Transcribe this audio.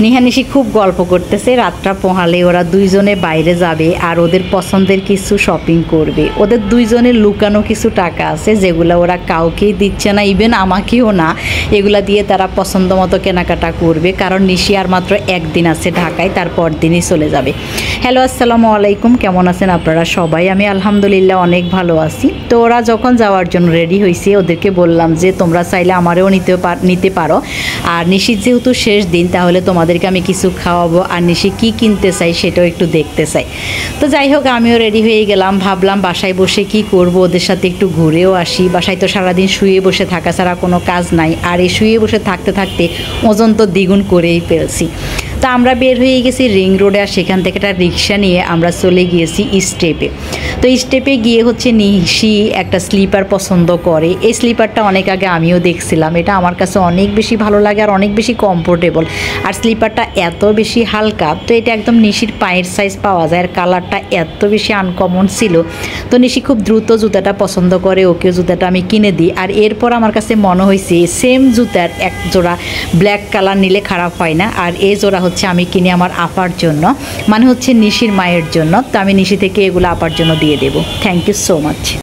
নিহানিশি খুব গল্প করতেছে। রাতটা পোহালে ওরা দুইজনে বাইরে যাবে আর ওদের পছন্দের কিছু শপিং করবে। ওদের দুইজনের লুকানো কিছু টাকা আছে যেগুলো ওরা কাউকেই দিচ্ছে না, ইভেন আমাকেও না। এগুলা দিয়ে তারা পছন্দ মতো কেনাকাটা করবে, কারণ নিশি আর মাত্র একদিন আছে ঢাকায়, তারপর দিনই চলে যাবে। হ্যালো, আসসালামু আলাইকুম, কেমন আছেন আপনারা সবাই? আমি আলহামদুলিল্লাহ অনেক ভালো আছি। তো ওরা যখন যাওয়ার জন্য রেডি হয়েছে, ওদেরকে বললাম যে তোমরা চাইলে আমারও নিতে পারো। আর নিশির যেহেতু শেষ দিন, তাহলে তোমাদেরকে আমি কিছু খাওয়াবো, আর নিশি কী কিনতে চাই সেটাও একটু দেখতে চাই। তো যাই হোক, আমিও রেডি হয়ে গেলাম। ভাবলাম বাসায় বসে কি করব, ওদের সাথে একটু ঘুরেও আসি। বাসায় তো সারাদিন শুয়ে বসে থাকা ছাড়া কোনো কাজ নাই, আর এই শুয়ে বসে থাকতে থাকতে ওজন তো দ্বিগুণ করেই ফেলছি। তো আমরা বের হয়ে গেছি রিং রোডে, আর সেখান থেকে একটা রিক্সা নিয়ে আমরা চলে গিয়েছি স্টেপে। তো স্টেপে গিয়ে নিশি একটা স্লিপার পছন্দ করে। এই স্লিপারটা অনেক আগে আমিও দেখছিলাম, এটা আমার কাছে অনেক বেশি ভালো লাগে আর অনেক বেশি কমফোর্টেবল। আর স্লিপারটা এত বেশি হালকা, তো এটা একদম নিশির পায়ের সাইজ পাওয়া যায়, আর কালারটা এত বেশি আনকমন ছিল। তো নিশি খুব দ্রুত জুতাটা পছন্দ করে, ওকে জুতাটা আমি কিনে দিই। আর এরপর আমার কাছে মনে হয়েছে সেম জুতার এক জোড়া ব্ল্যাক কালার নিলে খারাপ হয় না, আর এই জোড়া আমি কিনি আমার আপার জন্য, মানে নিশির মায়ের জন্য। তো আমি নিশি থেকে এগুলো আপার জন্য দিয়ে দেবো। Thank you so much.